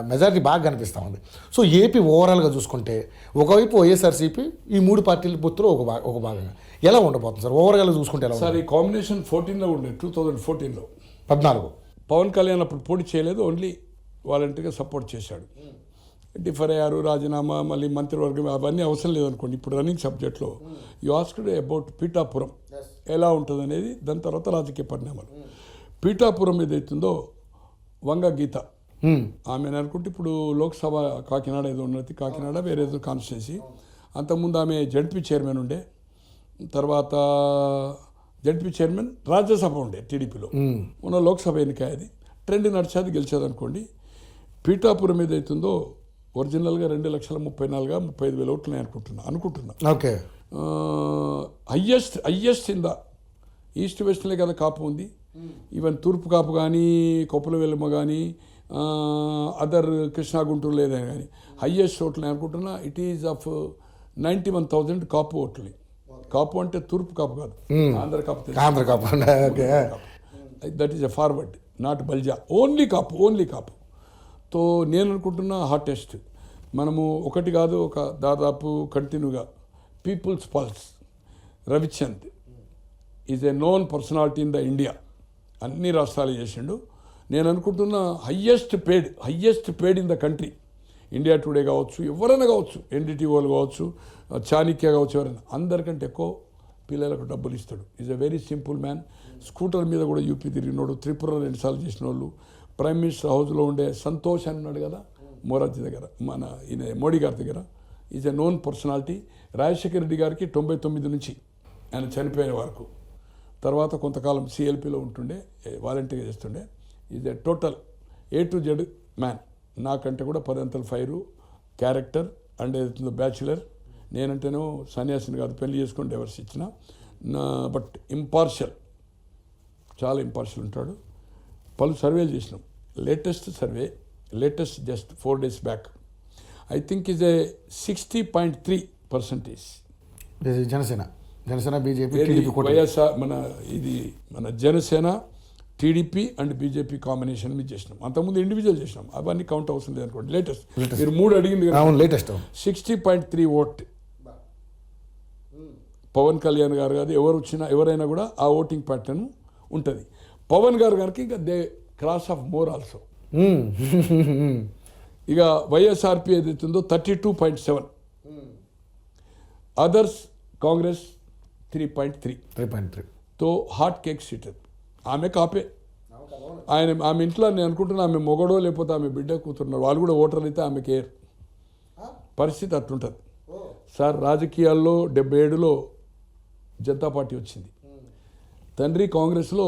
Majority బాగా కనిపిస్తూ ఉంది. సో ఏపీ ఓవరాల్గా చూసుకుంటే ఒకవైపు వైఎస్ఆర్సీపీ ఈ మూడు పార్టీల పొత్తులో ఒక భాగంగా ఎలా ఉండబోతుంది సార్? ఓవరాల్గా చూసుకుంటే ఎలా సార్ ఈ కాంబినేషన్ 14లో ఉండే 2014లో 14 పవన్ కళ్యాణ్ అప్పుడు పోటీ చేయలేదు, ఓన్లీ వాలంటీర్గా సపోర్ట్ చేశాడు. డిఫర్ అయ్యారు, రాజీనామా, మళ్ళీ మంత్రివర్గం అవన్నీ అవసరం లేదనుకోండి. ఇప్పుడు రన్నింగ్ సబ్జెక్ట్లో యూ ఆస్క్డ్ అబౌట్ పీఠాపురం ఎలా ఉంటుంది అనేది, దాని తర్వాత రాజకీయ పరిణామాలు. పీఠాపురం ఏదైతుందో వంగ గీత ఆమె అనుకుంటే ఇప్పుడు లోక్సభ కాకినాడ ఏదో ఉన్నది, కాకినాడ వేరేదో కాన్స్టిట్యున్సీ. అంతకుముందు ఆమె జడ్పీ చైర్మన్ ఉండే, తర్వాత జడ్పీ చైర్మన్ రాజ్యసభ ఉండే టీడీపీలో. మొన్న లోక్సభ ఎన్నిక అది ట్రెండ్ నడిచేది, గెలిచేది అనుకోండి. పీఠాపురం ఏదైతుందో ఒరిజినల్గా 2,34,035 ఓట్లు అనుకుంటున్నా. Okay. Highest in the east వెస్ట్లే కదా కాపు ఉంది. ఈవెన్ తూర్పు కాపు కానీ, కొప్పుల వెల్లమ్మ కానీ, అదర్ కృష్ణా గుంటూరు లేదని కానీ హయ్యెస్ట్ ఓట్లు అనుకుంటున్నా. ఇట్ ఈజ్ ఆఫ్ 91,000 కాపు ఓట్లు. కాపు అంటే తూర్పు కాపు కాదు, Andhra Kapu. That is a forward, not Balija. Only Kapu. తో నేను అనుకుంటున్నా హాటెస్ట్. మనము ఒకటి కాదు, ఒక దాదాపు కంటిన్యూగా People's Pulse Ravichand is a known personality in the India. అన్ని రాష్ట్రాలు చేసిండు. నేను అనుకుంటున్నా highest paid in the country. India Today కావచ్చు, ఎవరైనా కావచ్చు, ఎన్డీటీ వాళ్ళు కావచ్చు, చాణక్య కావచ్చు, ఎవరైనా అందరికంటే ఎక్కువ పిల్లలకు డబ్బులు ఇస్తాడు. Is a very simple man. Scooter మీద కూడా యూపీ తిరిగినోడు, త్రిపుర 2 సార్లు చేసిన వాళ్ళు. ప్రైమ్ మినిస్టర్ హౌస్లో ఉండే సంతోష్ అని ఉన్నాడు కదా మోరార్జీ దగ్గర, మన ఈయన మోడీ గారి దగ్గర. Is a known personality. Rajasekhara Reddy గారికి 99 నుంచి ఆయన చనిపోయిన వరకు, తర్వాత కొంతకాలం సిఎల్పిలో ఉంటుండే, వాలంటీర్గా చేస్తుండే. Is a total A to Z man. నాకంటే కూడా 10 అంతలు ఫైరు, క్యారెక్టర్ అండ్ ఏదైతుందో బ్యాచులర్. నేనంటేనో సన్యాసిని కాదు, పెళ్లి చేసుకొని డైవర్స్ ఇచ్చిన. బట్ ఇంపార్షియల్, చాలా ఇంపార్షియల్ ఉంటాడు. పలు సర్వేలు చేసినాం. Latest just 4 days back I think is a 60.3%. Janasena BJP YSR మన Janasena TDP and BJP combination మీద చేసినాం. అంతకుముందు ఇండివిజువల్ చేసినాం, అవన్నీ కౌంట్ అవసరం లేదనుకోండి. లేటెస్ట్ మీరు 3 అడిగింది కదా, లేటెస్ట్ 60.3 ఓట్ పవన్ కళ్యాణ్ గారు కాదు, ఎవరైనా కూడా ఆ ఓటింగ్ ప్యాటర్న్ ఉంటుంది. పవన్ గారు గారికి ఇంకా they cross of more also. ఇక వైఎస్ఆర్పీ ఏదైతుందో 32.7, అదర్స్ కాంగ్రెస్ 3.3 తో హాట్ కేక్ సీట్. ఆమె కాపే. ఆమె ఇంట్లో నేను అనుకుంటున్నా ఆమె మొగడో లేకపోతే ఆమె బిడ్డ కూతురున్నారు, వాళ్ళు కూడా ఓటర్లు అయితే ఆమె కేర్. పరిస్థితి అట్లుంటుంది సార్. రాజకీయాల్లో 77లో జనతా పార్టీ వచ్చింది. తండ్రి కాంగ్రెస్లో